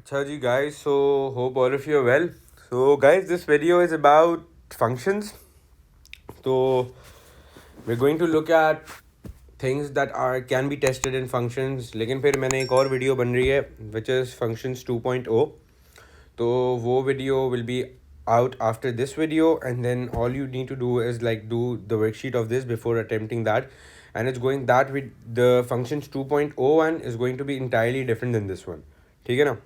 Acha ji guys, so hope all of you are well. So guys, this video is about functions. So we're going to look at things that can be tested in functions. लेकिन फिर मैंने एक और video बन रही है which is functions 2.0. तो वो video will be out after this video, and then all you need to do is like do the worksheet of this before attempting that, and it's going that with the functions 2.0 one is going to be entirely different than this one. ठीक है ना?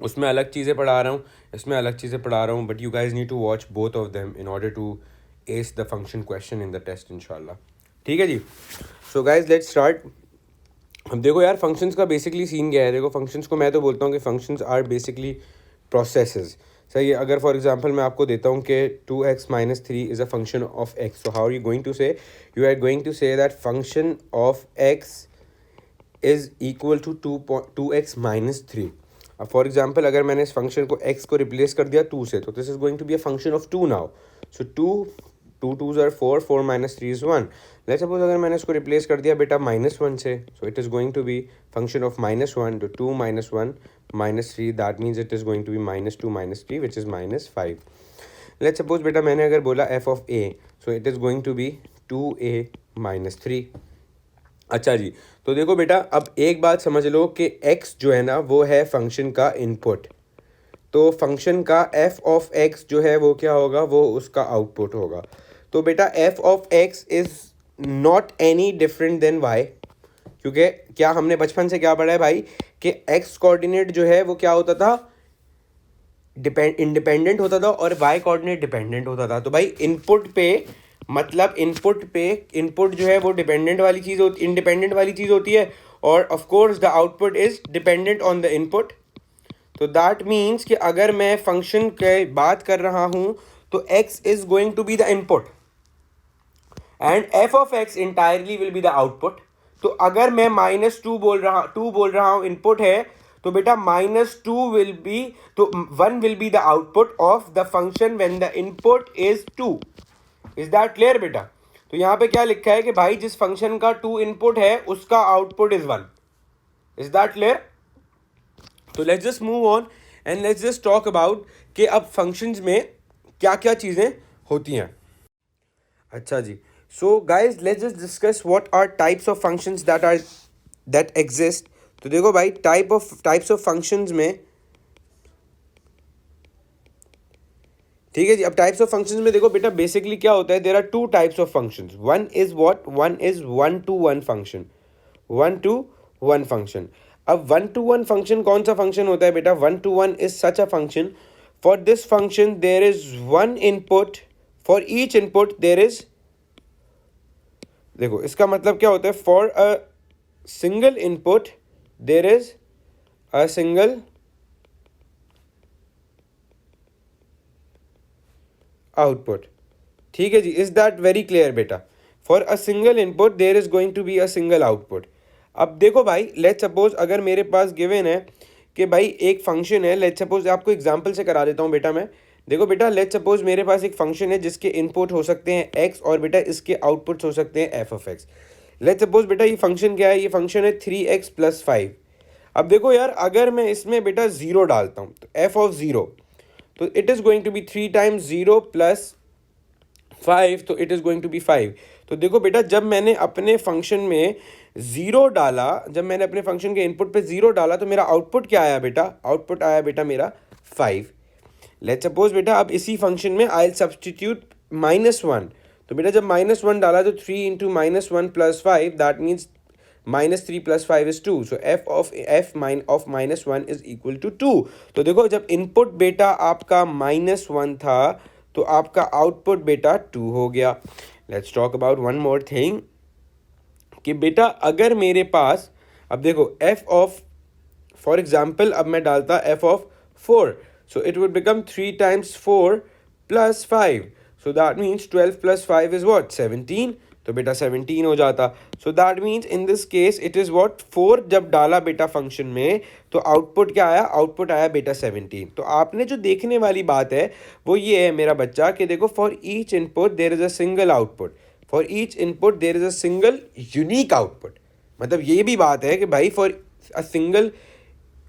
उसमें अलग चीज़ें पढ़ा रहा हूँ, इसमें अलग चीज़ें पढ़ा रहा हूँ, but you guys need to watch both of them in order to ace the function question in the test इंशाल्लाह. ठीक है जी. So guys let's start. अब देखो यार, फंक्शंस का बेसिकली सीन क्या है. देखो, फंक्शंस को मैं तो बोलता हूँ कि फंक्शंस आर बेसिकली प्रोसेसेस. सही है. अगर फॉर एग्जांपल मैं आपको देता हूँ कि 2x - 3 is a function of x, so how are you going to say? You are going to say that function of x is equal to 2x - 3. अब for example अगर मैंने इस फंक्शन को x को रिप्लेस कर दिया 2 से, तो this is going to be a function of 2 now. So 2 2s are 4, 4 - 3 is 1. Let's suppose अगर मैंने इसको रिप्लेस कर दिया बेटा -1 से, so it is going to be function of -1 तो 2 - 1 - 3, that means it is going to be -2 - 3 which is -5. Let's suppose बेटा मैंने अगर बोला f of a, so it is going to be 2a - 3. अच्छा जी. तो देखो बेटा, अब एक बात समझ लो कि x जो है ना वो है फंक्शन का इनपुट. तो फंक्शन का f ऑफ x जो है वो क्या होगा? वो उसका आउटपुट होगा. तो बेटा f of x is not any different than y, क्योंकि क्या हमने बचपन से क्या पढ़ा है भाई कि x कोऑर्डिनेट जो है वो क्या होता था? इंडिपेंडेंट होता था, और y कोऑर्डिनेट डिपेंडेंट होता था. तो भाई इनपुट पे मतलब इनपुट जो है वो डिपेंडेंट वाली चीज़ होती, इंडिपेंडेंट वाली चीज़ होती है, और of course the output is dependent on the input. तो दैट मीन्स कि अगर मैं फंक्शन की बात कर रहा हूं तो x is going to be the input and f of x entirely will be the output. तो अगर मैं -2 बोल रहा हूं इनपुट है, तो बेटा -2 विल बी, तो 1 will be the output of the function when the input is 2. Is that clear बेटा? तो यहां पे क्या लिखा है कि भाई जिस फंक्शन का 2 इनपुट है उसका output is 1. Is that clear? तो let's just move on and let's just talk about कि अब फंक्शंस में क्या क्या चीजें होती हैं. अच्छा जी. So guys let's just discuss what are types of functions that exist. तो देखो भाई, टाइप्स ऑफ फंक्शंस में, ठीक है जी. अब टाइप्स ऑफ फंक्शंस में देखो बेटा, बेसिकली क्या होता है, there are 2 types of functions. One is what? One is 1-to-1 function. 1-to-1 function. अब 1-to-1 फंक्शन कौन सा फंक्शन होता है बेटा? 1-to-1 is such a function. For this function there is 1 input. For each input there is, देखो इसका मतलब क्या होता है, for a single input there is a single output. ठीक है जी. इज दैट वेरी क्लियर बेटा? For a single input there is going to be a single output. अब देखो भाई, लेट्स सपोज अगर मेरे पास गिवन है कि भाई एक फंक्शन है, लेट्स सपोज आपको एग्जांपल से करा देता हूँ बेटा मैं. देखो बेटा, लेट्स सपोज मेरे पास एक फंक्शन है जिसके इनपुट हो सकते हैं x, और बेटा इसके आउटपुट्स हो सकते हैं f of x. Let's suppose बेटा ये फंक्शन क्या है? ये फंक्शन है 3x + 5. अब देखो यार, अगर मैं इसमें बेटा 0 डालता हूँ तो f ऑफ 0, तो it is going to be 3 times 0 + 5, तो it is going to be 5. तो देखो बेटा, जब मैंने अपने फंक्शन में 0 डाला, जब मैंने अपने फंक्शन के इनपुट पे 0 डाला, तो मेरा आउटपुट क्या आया बेटा? आउटपुट आया बेटा मेरा 5. लेट्स सपोज बेटा अब इसी फंक्शन में आई सब्सटीट्यूट -1. तो बेटा जब -1 डाला तो 3 × -1 + 5, that means -3 + 5 is 2. So f of -1 is equal to 2. तो देखो, जब इनपुट बेटा आपका -1 था तो आपका आउटपुट बेटा 2 हो गया. Let's talk about one more thing कि बेटा अगर मेरे पास, अब देखो f ऑफ, फॉर एग्जाम्पल अब मैं डालता f of 4, so it would become 3 times 4 + 5. So that means 12 + 5 is what? 17. तो बेटा 17 हो जाता. सो that means in this case it is what? 4 जब डाला बेटा फंक्शन में तो आउटपुट क्या आया? आउटपुट आया बेटा 17. तो आपने जो देखने वाली बात है वो ये है मेरा बच्चा कि देखो, for each input there is a single output. For each input there is a single unique output. मतलब ये भी बात है कि भाई फॉर अ सिंगल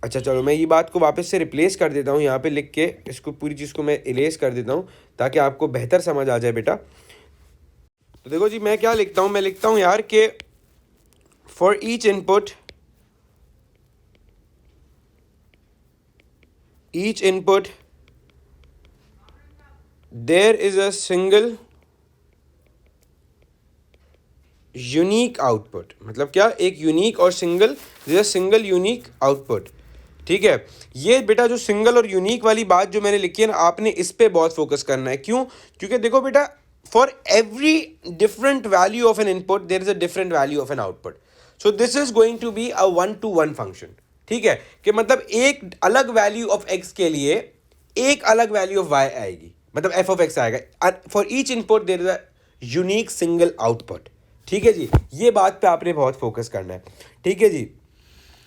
अच्छा चलो मैं ये बात को वापस से रिप्लेस कर देता हूँ यहाँ पे लिख के, इसको पूरी चीज़ को मैं इरेज कर देता हूँ ताकि आपको बेहतर समझ आ जाए बेटा। तो देखो जी मैं क्या लिखता हूँ, मैं लिखता हूँ यार कि for each input there is a single unique output. मतलब क्या, एक यूनिक और सिंगल यूनिक आउटपुट। ठीक है, ये बेटा जो सिंगल और यूनिक वाली बात जो मैंने लिखी है ना, आपने इस पे बहुत फोकस करना है। क्यों? क्योंकि देखो बेटा, for every different value of an input there is a different value of an output. So this is going to be a 1-to-1 function. ठीक है, कि मतलब एक अलग वैल्यू ऑफ एक्स के लिए एक अलग वैल्यू ऑफ वाई आएगी, मतलब एफ ऑफ एक्स आएगा। For each input there is a unique single output. ठीक है जी, ये बात पे आपने बहुत फोकस करना है। ठीक है जी,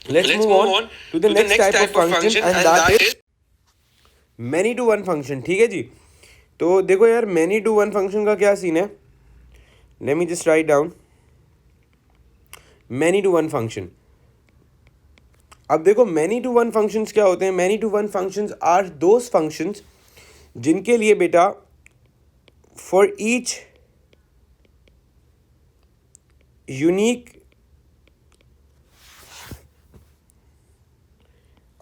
let's move on to the next type of function and that is many to one function। ठीक है जी, तो देखो यार many to one function का क्या सीन है, let me just write down many to one function। अब देखो many to one functions क्या होते हैं? many to one functions are those functions जिनके लिए बेटा for each unique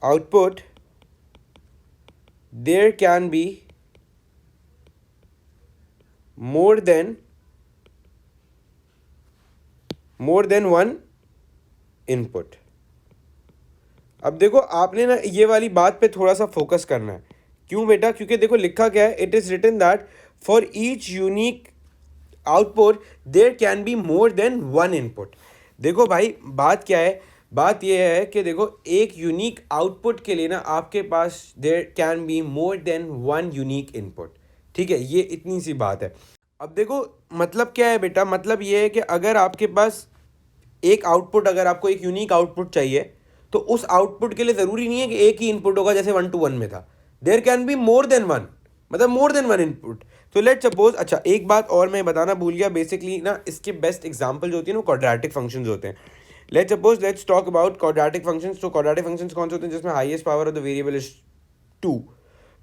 output there can be more than one input. अब देखो आपने ना ये वाली बात पे थोड़ा सा फोकस करना है। क्यों बेटा? क्योंकि देखो लिखा क्या है, it is written that for each unique output there can be more than one input. देखो भाई बात क्या है, बात ये है कि देखो एक यूनिक आउटपुट के लिए ना आपके पास there can be more than one unique input. ठीक है, ये इतनी सी बात है। अब देखो मतलब क्या है बेटा, मतलब ये है कि अगर आपके पास एक आउटपुट, अगर आपको एक यूनिक आउटपुट चाहिए तो उस आउटपुट के लिए ज़रूरी नहीं है कि एक ही इनपुट होगा जैसे 1-to-1 में था। There can be more than one, मतलब मोर देन वन इनपुट। तो लेट सपोज, अच्छा एक बात और मैं बताना भूल गया, बेसिकली ना इसके बेस्ट एग्जांपल जो होती है ना क्वाड्रेटिक फंक्शंस होते हैं। Let suppose let's talk about quadratic functions. तो क्वाड्रेटिक फंक्शंस कौन से होते हैं? जिसमें highest power of the variable is 2।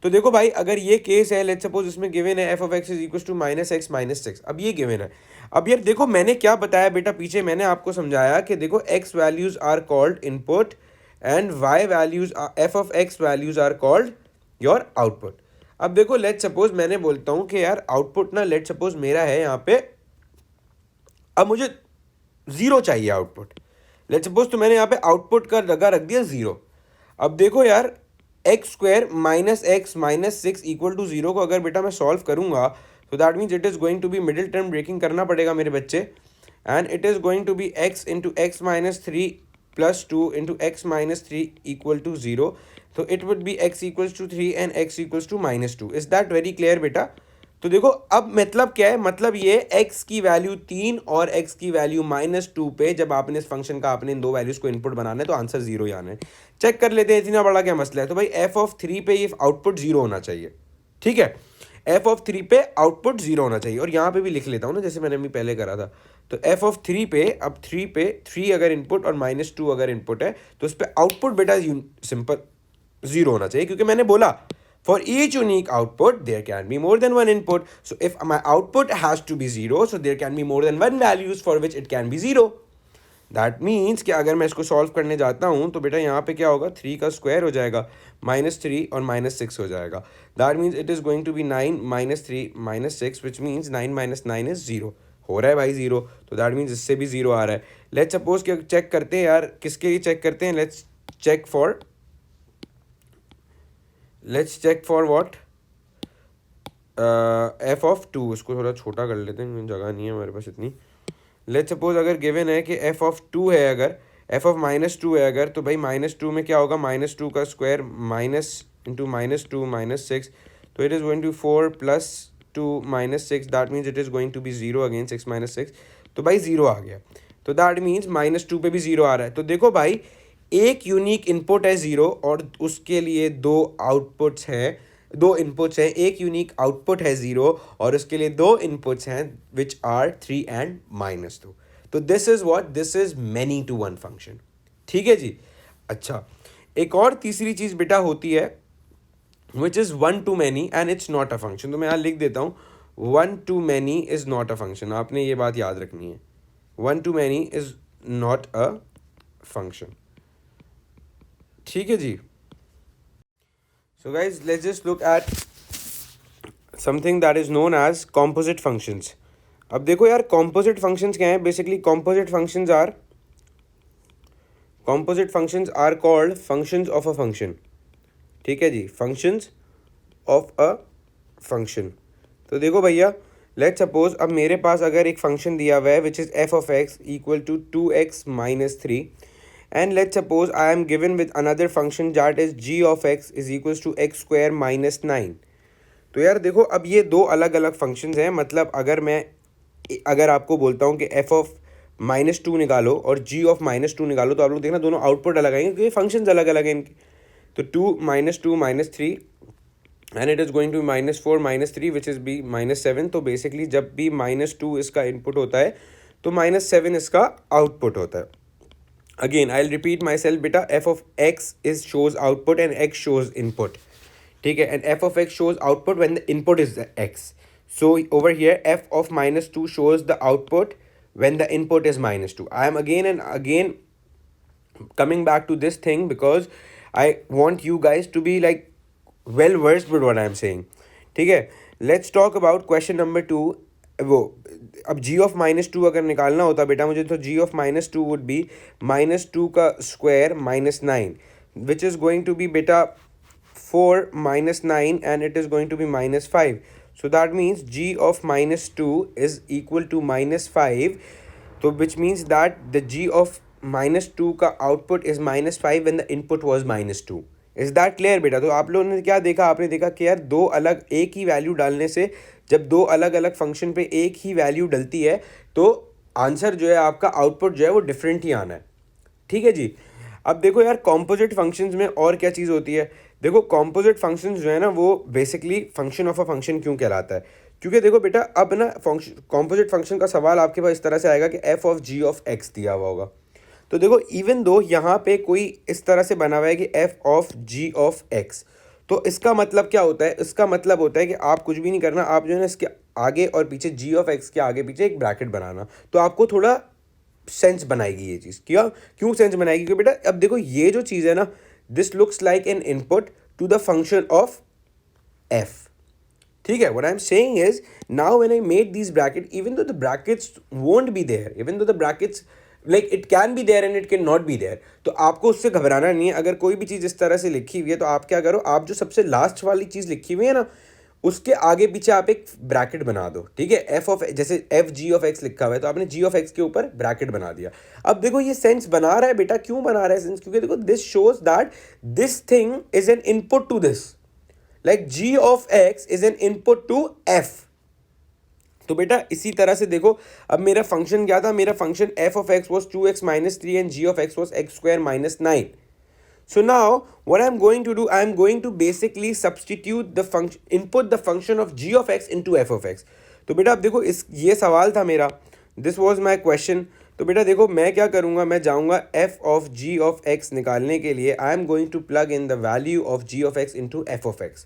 तो देखो भाई अगर ये केस है, लेट्स सपोज इसमें गिवन है f of x is equal to -x-6। अब ये गिवन है। अब यार देखो मैंने क्या बताया बेटा पीछे, मैंने आपको समझाया कि देखो x values are called input and y values, f of x values are called your output. अब देखो लेट्स सपोज मैंने बोलता हूँ कि यार आउटपुट ना, लेट्स सपोज मेरा है यहाँ पे, अब मुझे 0 चाहिए आउटपुट। लेट्स सपोज तो मैंने यहाँ पे आउटपुट का जगह रख दिया 0। अब देखो यार x² -x-6 इक्वल टू 0 को अगर बेटा मैं सॉल्व करूंगा तो that means it is going to be middle term breaking करना पड़ेगा मेरे बच्चे, and it is going to be x into x-3 plus 2 into x-3 equal to 0। तो it would be x equals to 3 and x equals to -2। Is that very clear बेटा? तो देखो अब मतलब क्या है, मतलब ये x की वैल्यू 3 और x की वैल्यू -2 पे जब आपने इस फंक्शन का आपने इन दो वैल्यूज को इनपुट बनाना है तो आंसर 0 ही आना है। चेक कर लेते हैं, इतना बड़ा क्या मसला है। तो भाई f ऑफ 3 पे ये आउटपुट 0 होना चाहिए। ठीक है, f ऑफ 3 पे आउटपुट 0 होना चाहिए। और यहाँ पे भी लिख लेता हूँ ना जैसे मैंने अभी पहले करा था। तो f ऑफ 3 पे, अब 3 पे 3 अगर इनपुट और -2 अगर इनपुट है तो उस पर आउटपुट बेटा सिंपल 0 होना चाहिए, क्योंकि मैंने बोला for each unique output there can be more than one input. So if my output has to be 0, so there can be more than one values for which it can be 0. That means कि अगर मैं इसको solve करने जाता हूँ तो बेटा यहाँ पे क्या होगा, 3 का स्क्वायर हो जाएगा, -3 और -6 हो जाएगा। That means it is going to be 9 -3 -6 which means 9 - 9 is 0। हो रहा है भाई 0, तो दैट मीन्स इससे भी 0 आ रहा है। लेट्स सपोज कि चेक करते हैं यार, किसके लिए चेक करते हैं, let's check for what, f of 2। इसको थोड़ा छोटा कर लेते हैं, जगह नहीं है हमारे पास इतनी। लेट्स सपोज अगर गिवन है कि f ऑफ 2 है, अगर f ऑफ -2 है अगर, तो भाई -2 में क्या होगा, -2 का स्क्वायर माइनस इंटू -2 -6, तो it is going to 4 + 2 -6। That means it is going to be 0 again, 6 - 6, तो भाई 0 आ गया। तो दैट मीन्स -2 पे भी 0 आ रहा है। तो देखो भाई एक यूनिक इनपुट है 0 और उसके लिए दो आउटपुट्स हैं, दो इनपुट्स हैं। एक यूनिक आउटपुट है 0 और उसके लिए दो इनपुट्स हैं विच आर 3 एंड -2। तो this is what, this is many to one function. ठीक है जी। अच्छा एक और तीसरी चीज़ बेटा होती है which is one to many and it's not a function. तो मैं यहाँ लिख देता हूँ one to many is not a function. आपने ये बात याद रखनी है, one to many is not a function. ठीक है जी। So guys let's just look at something that is known as composite functions. अब देखो यार कॉम्पोजिट फंक्शंस क्या हैं। Basically composite functions are called functions of a function. ठीक है जी, फंक्शंस ऑफ अ फंक्शन। तो देखो भैया, लेट सपोज अब मेरे पास अगर एक फंक्शन दिया हुआ है which is f of x equal to 2x-3 and let suppose I am given with another function that is g of x is equals to x² - 9। तो यार देखो, अब ये दो अलग अलग फंक्शंस हैं। मतलब अगर आपको बोलता हूँ कि f ऑफ -2 निकालो और g ऑफ -2 निकालो, तो आप लोग देखना दोनों आउटपुट अलग आएंगे क्योंकि फंक्शंस अलग अलग हैं इनके। तो 2 - 2 - 3 and it is going to -4 - 3 which is be -7। तो बेसिकली जब भी -2 इसका इनपुट होता है तो -7 इसका आउटपुट होता है। Again I will repeat myself बेटा, F of x is shows output and X shows input. ठीक है, and F of X shows output when the input is the X. So over here F of -2 shows the output when the input is -2. I am again and again coming back to this thing because I want you guys to be like well versed with what I am saying. ठीक है, let's talk about question number 2. वो अब g of -2 अगर निकालना होता बेटा मुझे, तो g of -2 would be -2 का square -9 which is going to be बेटा 4 - 9 and it is going to be -5. So that means g of -2 is equal to -5. तो which means that the g of -2 का output is -5 when the input was -2. Is that clear बेटा? तो आप लोगों ने क्या देखा, आपने देखा कि यार दो अलग एक ही वैल्यू डालने से, जब दो अलग अलग फंक्शन पे एक ही वैल्यू डलती है तो आंसर जो है आपका, आउटपुट जो है वो डिफरेंट ही आना है। ठीक है जी। अब देखो यार कॉम्पोजिट फंक्शंस में और क्या चीज़ होती है। देखो कॉम्पोजिट फंक्शंस जो है ना वो basically function of a function क्यों कहलाता है, क्योंकि देखो बेटा अब ना कॉम्पोजिट फंक्शन का सवाल आपके पास इस तरह से आएगा कि f of g of x दिया हुआ होगा। तो देखो इवन दो यहाँ पे कोई इस तरह से बना हुआ है कि f of g of x, तो इसका मतलब क्या होता है, इसका मतलब होता है कि आप कुछ भी नहीं करना, आप जो है ना इसके आगे और पीछे जी ऑफ एक्स के आगे पीछे एक ब्रैकेट बनाना, तो आपको थोड़ा सेंस बनाएगी ये चीज़। क्या क्यों सेंस बनाएगी? क्योंकि बेटा अब देखो ये जो चीज़ है ना, this looks like an input to the function of f. ठीक है, what I am saying is now when I made this bracket, even though the brackets won't be there, even though the brackets like it can be there and it can not be there, तो आपको उससे घबराना नहीं है। अगर कोई भी चीज़ इस तरह से लिखी हुई है तो आप क्या करो, आप जो सबसे लास्ट वाली चीज़ लिखी हुई है ना उसके आगे पीछे आप एक ब्रैकेट बना दो। ठीक है, एफ ऑफ जैसे एफ जी ऑफ एक्स लिखा हुआ है तो आपने जी ऑफ एक्स के ऊपर ब्रैकेट बना दिया। अब देखो ये सेंस बना रहा है बेटा, क्यों बना रहा है सेंस? क्योंकि देखो this shows that this thing is an input to this, like g of x is an input to f। तो बेटा इसी तरह से देखो, अब मेरा फंक्शन क्या था, मेरा function f of x was 2x - 3 and g of x was x² - 9. So now what I'm going to do, I'm going to basically substitute the function, input the function of g of x into f of x. तो बेटा अब देखो इस ये सवाल था मेरा, this was my question. तो बेटा देखो मैं क्या करूँगा, मैं जाऊँगा f of g of x निकालने के लिए, I am going to plug in the value of g of x into f of x.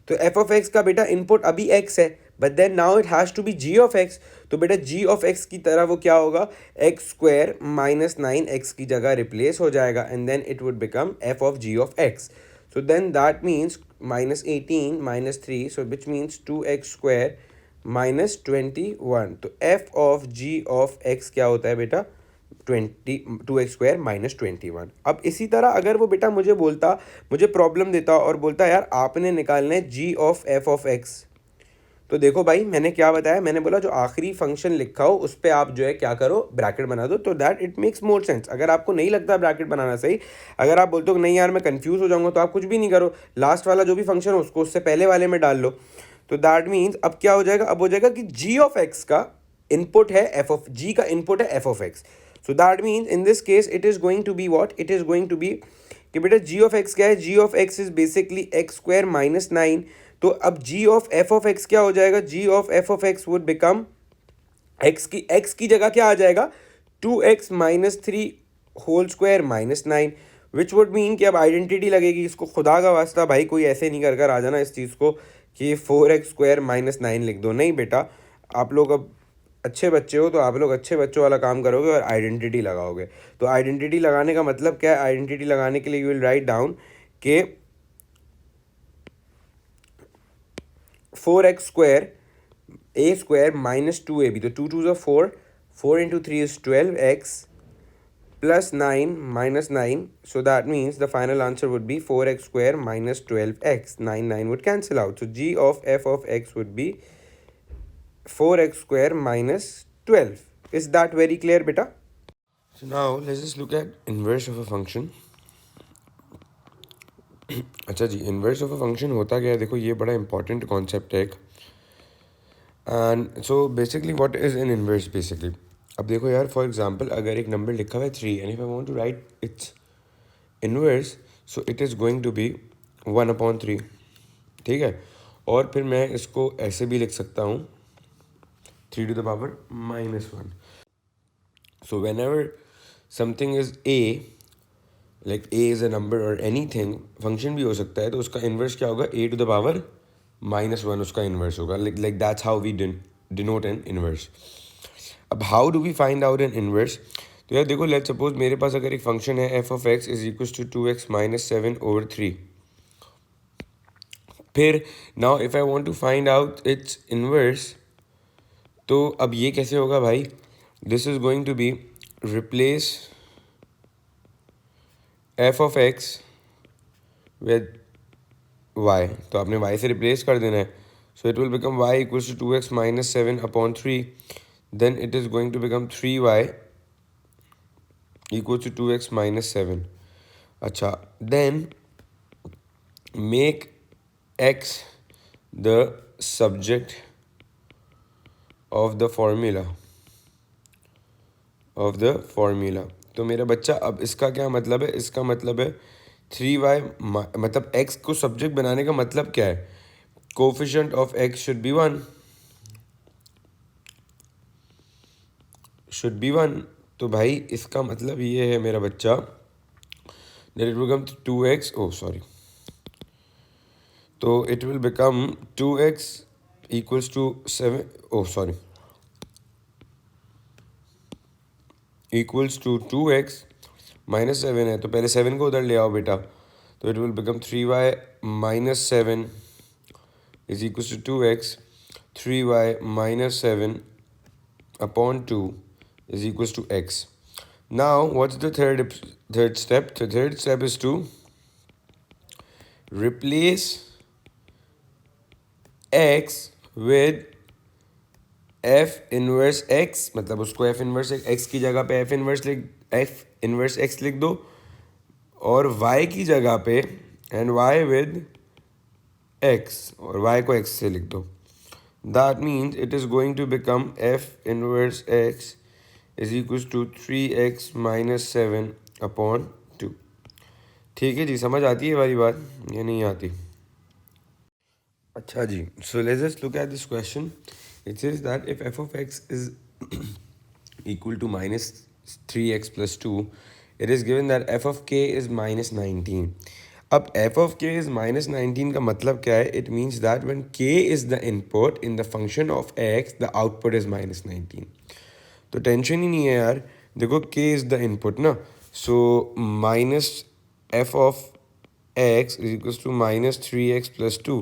तो f of x का बेटा इनपुट अभी x है, but then now it has to be g of x. तो बेटा g of x की तरह वो क्या होगा, x² - 9x की जगह रिप्लेस हो जाएगा and then it would become f of g of x. So then that means -18 - 3, so which means 2x² - 21. तो f of g of x क्या होता है बेटा, 2x² - 21. अब इसी तरह अगर वो बेटा मुझे बोलता, मुझे प्रॉब्लम देता और बोलता यार आपने निकालना है g of f of x, तो देखो भाई मैंने क्या बताया, मैंने बोला जो आखिरी फंक्शन लिखा हो उस पर आप जो है क्या करो, ब्रैकेट बना दो, तो that it makes more sense. अगर आपको नहीं लगता ब्रैकेट बनाना सही, अगर आप बोलते हो नहीं यार मैं कंफ्यूज हो जाऊंगा, तो आप कुछ भी नहीं करो, लास्ट वाला जो भी फंक्शन हो उसको उससे पहले वाले में डाल लो. तो दैट मीन्स अब क्या हो जाएगा, अब हो जाएगा कि g ऑफ x का इनपुट है f ऑफ g का इनपुट है f of x. So that means in this case it is going to be what, it is going to be कि बेटा g ऑफ x क्या है, g of x is basically x² - 9. तो अब g of f of x क्या हो जाएगा, g of f of x would become x की जगह क्या आ जाएगा, 2x - 3 whole square - 9. Which would mean कि अब आइडेंटिटी लगेगी इसको। खुदा का वास्ता भाई कोई ऐसे नहीं कर कर आ जाना इस चीज़ को कि 4x² - 9 लिख दो। नहीं बेटा, आप लोग अब अच्छे बच्चे हो तो आप लोग अच्छे बच्चों वाला काम करोगे और आइडेंटिटी लगाओगे। तो आइडेंटिटी लगाने का मतलब क्या है? आइडेंटिटी लगाने के लिए यू विल राइट डाउन के 4x² - 2ab, तो 2 2s are 4, 4 into 3 is 12x plus 9 minus 9, so that means the final answer would be 4x² - 12x. 9 would cancel out, so g of f of x would be 4x² - 12. Is that very clear, beta? So now let's just look at inverse of a function. अच्छा जी, inverse of a function होता क्या है? देखो ये बड़ा important concept है एक। And so basically what is an inverse basically? अब देखो यार, फॉर एग्जांपल अगर एक नंबर लिखा हुआ है 3 and if I want to write its inverse, so it is going to be 1/3, ठीक है। और फिर मैं इसको ऐसे भी लिख सकता हूँ 3⁻⁻1। So when ever something is a, like A is a number और एनी थिंग, फंक्शन भी हो सकता है, तो उसका इन्वर्स क्या होगा? a⁻⁻1 उसका इन्वर्स होगा। Like that's how we denote an inverse. अब how do we find out an inverse? तो यार देखो, लेट्स सपोज मेरे पास अगर एक फंक्शन है f of x is equal to 2x - 7/3। फिर now if I want to find out its inverse, तो अब ये कैसे होगा भाई? This is going to be replace f of x with y, तो आपने y से रिप्लेस कर देना है। So it will become y equals to 2x - 7/3, then it is going to become 3y equals to 2x - 7। अच्छा, then make x the subject of the formula. तो मेरा बच्चा, अब इसका क्या मतलब है? इसका मतलब है 3y, मतलब x को सब्जेक्ट बनाने का मतलब क्या है? Coefficient of x should be 1। तो भाई इसका मतलब ये है मेरा बच्चा, that it will become 2x, तो it will become 2x equals to 7, equals to 2x - 7 है, तो पहले 7 को उधर ले आओ बेटा। तो it will become 3y - 7 is equals to 2x, 3y - 7/2 is equals to x. Now what's the third step? The third step is to replace x with f inverse x, मतलब उसको f inverse x की जगह पे f inverse x लिख दो, और y की जगह पे and y with x, और y को x से लिख दो। That means it is going to become f inverse x is equals to 3x - 7/2। ठीक है जी, समझ आती है वाली बात या नहीं आती? अच्छा जी, so let's just look at this question. It says that if f of x is equal to -3x + 2, it is given that f of k is -19. अब f of k is -19 का मतलब क्या है? It means that when k is the input in the function of x, the output is -19. तो tension ही नहीं है यार, देखो k इज़ द इनपुट ना, so -f of x is equals to -3x + 2।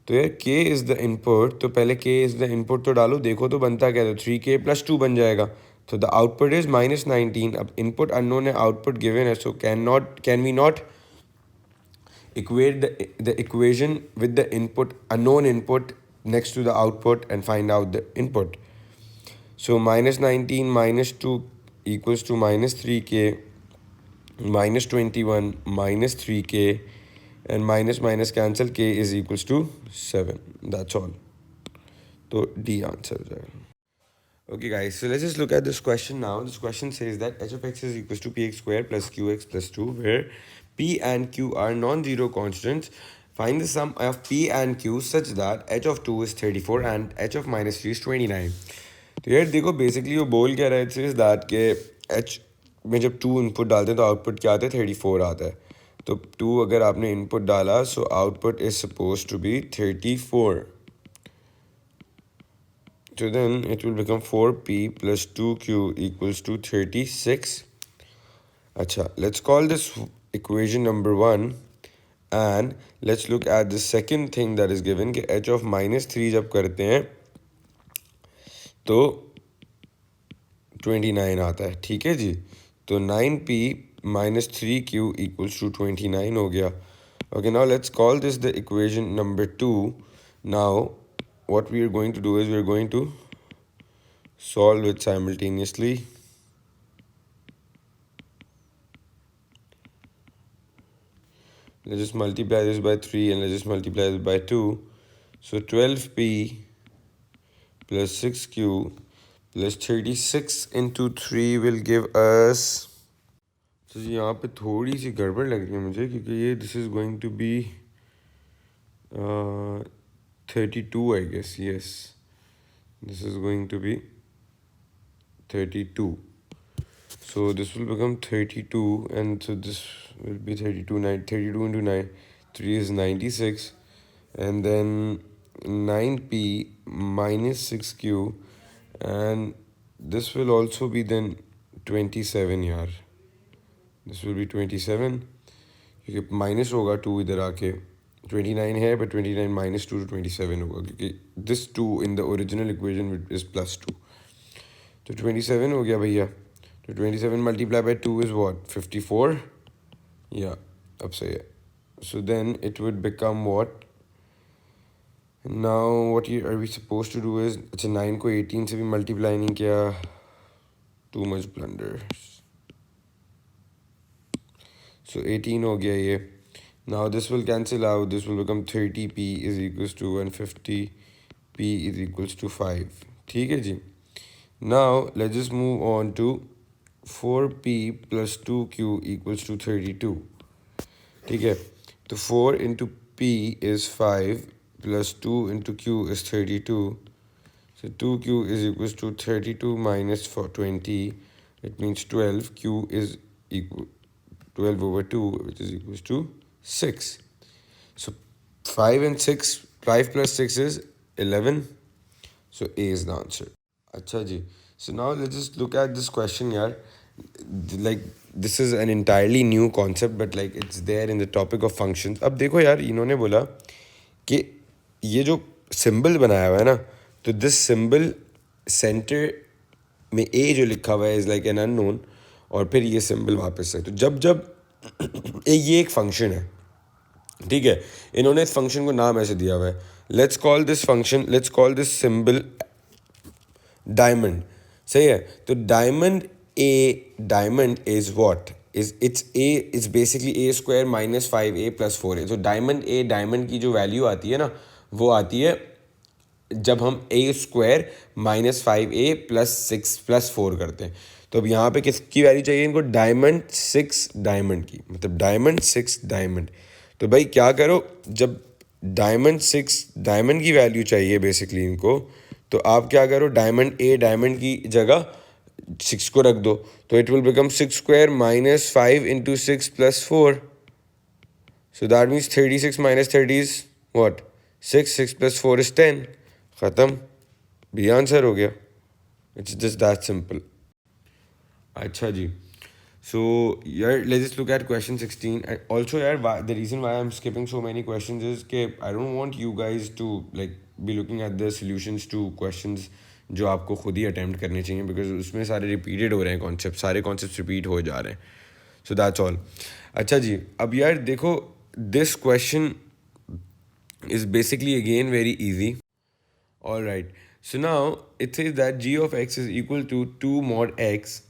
तो यार k इज़ द इनपुट, तो पहले k इज़ द इनपुट तो डालो, देखो तो बनता क्या, तो 3k + 2 बन जाएगा। तो द आउटपुट इज -19। अब इनपुट अननोन है, आउटपुट गिवन है, so can we not equate the equation with the input, unknown input next to the output, and find out the input. So -19 - 2 equals to -3k, -21 -3k, and minus cancel, k is equals to 7. That's all. So D answer हो जाएगा. Okay guys, so let's just look at this question now. This question says that h of x is equals to px² plus qx plus 2, where p and q are non-zero constants. Find the sum of p and q such that h of 2 is 34 and h of -3 is 29. तो यार देखो, basically वो बोल क्या रहा है, it's that के h में जब 2 इनपुट डालते हैं तो आउटपुट क्या आता है, 34 आता है। तो 2 अगर आपने इनपुट डाला, so output is suppose to be 34. So then it will become 4p plus 2q equals to 36. Acha, let's call this equation number 1 and let's look at the second thing that is given कि h of minus 3 जब करते हैं तो 29 आता है, ठीक है जी। तो 9p minus 3q equals to 29 हो गया। Okay, now let's call this the equation number 2. Now what we are going to do is we are going to solve it simultaneously. Let's just multiply this by 3 and let's just multiply this by 2. So 12p plus 6q plus 36 into 3 will give us. तो यहाँ पे थोड़ी सी गड़बड़ लग रही है मुझे क्योंकि ये this is going to be 32 I guess. Yes, this is going to be 32. So this will become 32 and so this will be 32. 32 into 9, 3 is 96, and then 9p minus 6q, and this will also be then 27 यार, this will be 27 क्योंकि minus होगा 2 इधर आके, 29 है but 29 minus 2 to 27 होगा क्योंकि this 2 in the original equation is plus 2. तो 27 हो गया भैया। तो 27 multiplied by 2 is what? 54? Yeah, अब सही है। So then it would become what? Now what are we supposed to do is, अच्छा 9 को 18 से भी multiply नहीं किया, too much blunder. So 18 हो गया ये। Now this will cancel out, this will become 30p is equals to 150p is equals to 5, ठीक है जी। Now let's just move on to 4p plus 2q equals to 32, ठीक है। तो 4 into p is 5 plus 2 into q is 32. So 2q is equals to 32 minus 20, it means 12. q is equal 12 over 2, which is equals to 6. So 5 and 6, 5 plus 6 is 11. So A is the answer. अच्छा जी, so now let's just look at this question यार. Like this is an entirely new concept but like it's there in the topic of functions. अब देखो यार, इन्होंने बोला कि ये जो सिंबल बनाया हुआ है ना, तो दिस सिंबल सेंटर में A जो लिखा हुआ है इज़ लाइक एन अननोन, और फिर ये सिंबल वापस से, तो जब ये एक फंक्शन है, ठीक है, इन्होंने इस फंक्शन को नाम ऐसे दिया हुआ है, let's call this function, let's call this symbol diamond, सही है। तो diamond is what is, it's a is basically A square minus 5a plus 4a। तो डायमंड की जो वैल्यू आती है ना, वो आती है जब हम A square minus 5a plus 6 plus 4 करते हैं। तो अब यहाँ पे किसकी वैल्यू चाहिए इनको, डायमंड 6 डायमंड की, मतलब डायमंड 6 डायमंड। तो भाई क्या करो, जब डायमंड 6 डायमंड की वैल्यू चाहिए बेसिकली इनको, तो आप क्या करो, डायमंड की जगह 6 को रख दो, तो it will become 6 square minus 5 into 6 plus 4। So that means 36 minus 30 is what, 6 plus 4 is 10। ख़त्म, भी आंसर हो गया। It's just that simple. अच्छा जी, so yeah, let's just look at question 16. And also yeah, the reason why I'm skipping so many questions is that I don't want you guys to like be looking at the solutions to questions जो आपको खुद ही attempt करने चाहिए, because उसमें सारे repeated हो रहे हैं कॉन्सेप्ट, सारे कॉन्सेप्ट रिपीट हो जा रहे हैं। So that's all. अच्छा जी, अब यार देखो, this question is basically again very easy. All right, so now it says that g of x is equal to 2 mod x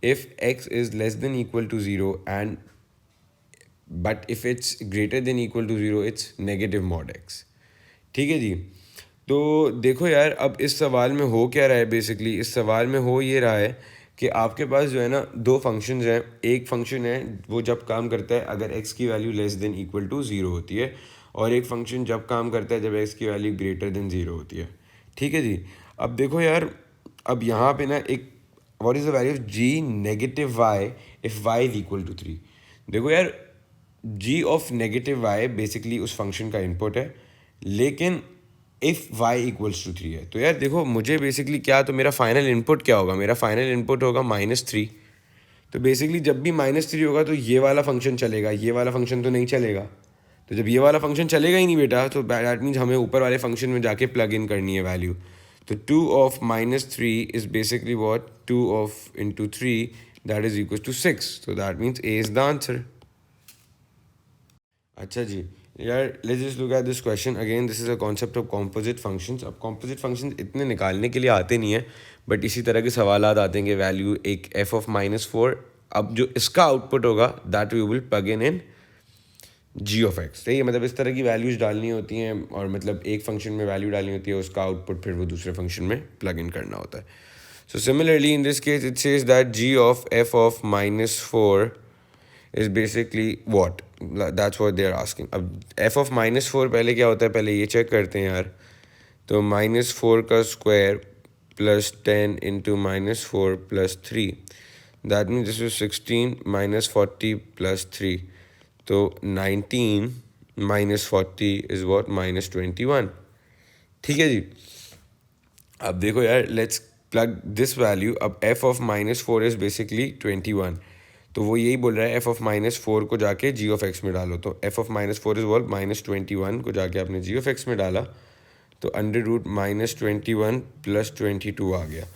if x is less than equal to 0 and but if it's greater than equal to 0 it's negative mod x, ठीक है जी। तो देखो यार, अब इस सवाल में हो क्या रहा है, बेसिकली इस सवाल में हो ये रहा है कि आपके पास जो है ना दो फंक्शंस हैं। एक फंक्शन है वो जब काम करता है अगर x की value less than equal to 0 होती है, और एक फंक्शन जब काम करता है जब x की वैल्यू ग्रेटर देन 0 होती है, ठीक है जी। अब देखो यार, अब यहाँ पे ना एक what is the value of g negative y if y is equal to 3? देखो यार, g of negative y basically उस फंक्शन का इनपुट है, लेकिन इफ़ y इक्वल्स टू 3 है, तो यार देखो मुझे बेसिकली क्या, तो मेरा फाइनल इनपुट क्या होगा, मेरा फाइनल इनपुट होगा -3। तो बेसिकली जब भी -3 होगा तो ये वाला फंक्शन चलेगा, ये वाला फंक्शन तो नहीं चलेगा। तो जब ये वाला फंक्शन चलेगा ही नहीं बेटा, तो दैट मीन्स हमें ऊपर वाले फंक्शन में जाके प्लग इन करनी है वैल्यू। तो 2 of -3 is basically what? 2 of into 3, that is equals to 6. So that means A is the answer. अच्छा जी यार, let's just look at this question again. This is a concept of composite functions. अब composite functions इतने निकालने के लिए आते नहीं है, बट इसी तरह के सवाल आते हैं कि वैल्यू एक f of -4, अब जो इसका आउटपुट होगा that we will plug in g of x। सही है, मतलब इस तरह की वैल्यूज डालनी होती हैं, और मतलब एक फंक्शन में वैल्यू डालनी होती है, उसका आउटपुट फिर वो दूसरे फंक्शन में प्लग इन करना होता है। So similarly in this case it says that g of f of -4 is basically what? That's what they are asking. अब f of -4 पहले क्या होता है, पहले ये चेक करते हैं यार। तो -4 का square plus 10 into -4 plus 3, that means this is 16 -40 plus 3, तो 19 -40 इज वॉट? -21। ठीक है जी। अब देखो यार, लेट्स प्लग दिस वैल्यू। अब f ऑफ -4 इज बेसिकली 21, तो वो यही बोल रहा है f ऑफ -4 को जाके g ऑफ x में डालो। तो f ऑफ -4 इज वॉट? -21 को जाके आपने g ऑफ x में डाला, तो √-21 प्लस 22 आ गया।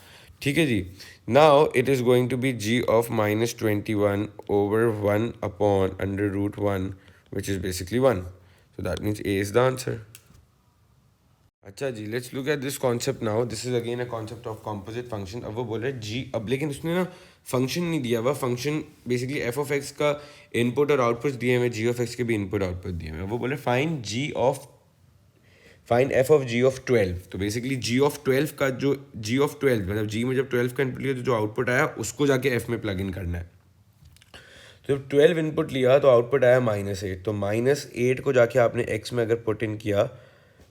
ठीक है जी। Now it is going to be g of -21 over 1 upon √1 which is basically 1। So that means A is the answer. अच्छा जी, let's look at this concept now. This is again a concept of composite function. अब वो बोल रहे हैं जी, अब लेकिन उसने ना फंक्शन नहीं दिया हुआ, function basically f of x का इनपुट और आउटपुट दिए हुए, g ऑफ x के भी इनपुट आउटपुट दिए हुए। वो बोले find f of g of 12। तो बेसिकली g ऑफ 12 का जो g ऑफ 12 मतलब g में जब 12 का इनपुट लिया तो जो आउटपुट आया उसको जाके f में प्लग इन करना है। तो जब 12 इनपुट लिया तो आउटपुट आया -8, तो -8 को जाके आपने x में अगर पुट इन किया,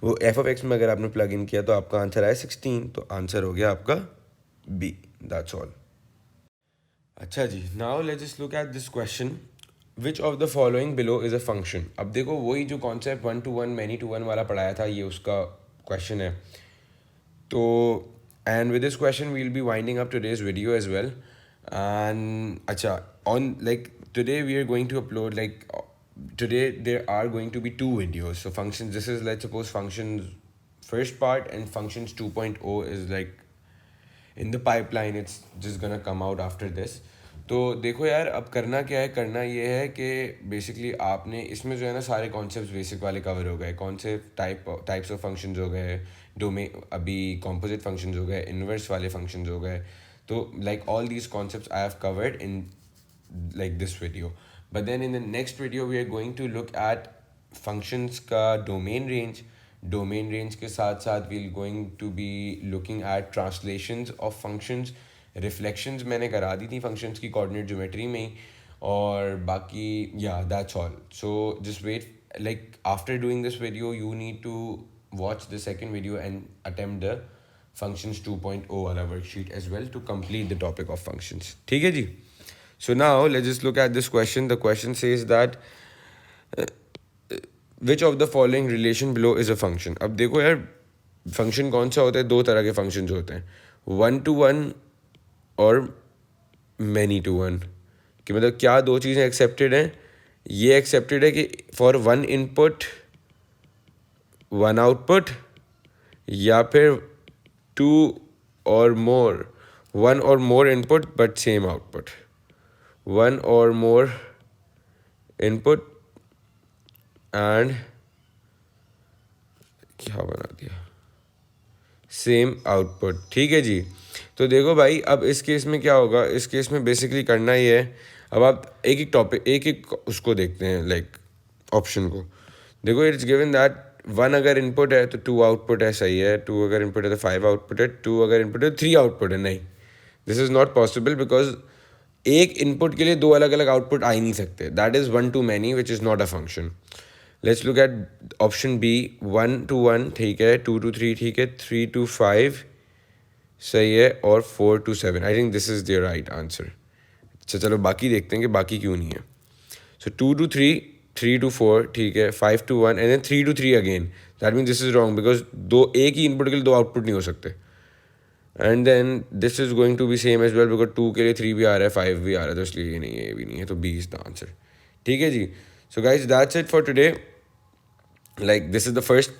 वो f ऑफ x में अगर आपने प्लग इन किया, तो आपका आंसर आया 16। तो आंसर हो गया आपका B। That's all. अच्छा जी, now let's just look at this question. Which of the following below is a function. अब देखो वही जो concept 1 to 1 many to one वाला पढ़ाया था, ये उसका क्वेश्चन है। तो and with this question we will be winding up today's video as well. And अच्छा, on like today we are going to upload like today there are going to be 2 videos. So functions, this is let's suppose functions first part, and functions 2.0 is like in the pipeline, it's just gonna come out after this. तो देखो यार, अब करना क्या है, करना ये है कि बेसिकली आपने इसमें जो है ना सारे कॉन्सेप्ट्स बेसिक वाले कवर हो गए, कॉन्सेप्ट टाइप्स ऑफ फंक्शंस हो गए, डोमेन अभी कॉम्पोजिट फंक्शंस हो गए, इन्वर्स वाले फंक्शंस हो गए। तो like all these concepts I have covered in like this video. But then in the next video we are going to look at functions का domain range के साथ साथ we're going to be looking at translations of functions, reflections मैंने करा दी थी functions की coordinate geometry में ही, और बाकी yeah that's all. So just wait, like after doing this video you need to watch the second video and attempt the functions 2.0 वाला worksheet as well to complete the topic of functions। ठीक है जी। So now let's just look at this question. The question says that which of the following relation below is a function। अब देखो यार, function कौन सा होता है? दो तरह के फंक्शंस होते हैं, 1 to 1 और many to 1। कि मतलब क्या दो चीज़ें एक्सेप्टेड हैं? ये एक्सेप्टेड है कि फॉर 1 इनपुट 1 आउटपुट, या फिर 2 और मोर 1 और more input but same output, 1 or more input and क्या बना दिया, सेम आउटपुट। ठीक है जी। तो देखो भाई, अब इस केस में क्या होगा, इस केस में बेसिकली करना ये है, अब आप एक एक टॉपिक एक एक उसको देखते हैं, लाइक ऑप्शन को। देखो इट्स गिवन दैट 1 अगर इनपुट है तो 2 आउटपुट है, सही है। 2 अगर इनपुट है तो 5 आउटपुट है। 2 अगर इनपुट है तो 3 आउटपुट है। नहीं, this is not possible, because एक इनपुट के लिए दो अलग अलग आउटपुट आ ही नहीं सकते। That is 1 to many which is not a function. Let's look at option b, 1 to 1 ठीक है, 2 to 3 ठीक है, 3 to 5 सही है, और 4 to 7, I think this is the right answer. अच्छा चलो बाकी देखते हैं कि बाकी क्यों नहीं है। सो 2 to 3, 3 to 4, ठीक है, 5 to 1 and then 3 to 3 again. That mean this is wrong because दो एक ही इनपुट के लिए दो आउटपुट नहीं हो सकते। And then this is going to be same as well because 2 के लिए 3 भी आ रहा है, 5 भी आ रहा है, तो इसलिए ये नहीं है, ये भी नहीं है, तो बी इज द आंसर। ठीक है जी। So guys that's it for today. Like this is the first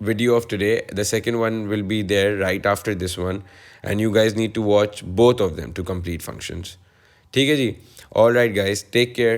video of today. The second one will be there right after this one, and you guys need to watch both of them to complete functions. ठीक है जी। All right guys, take care.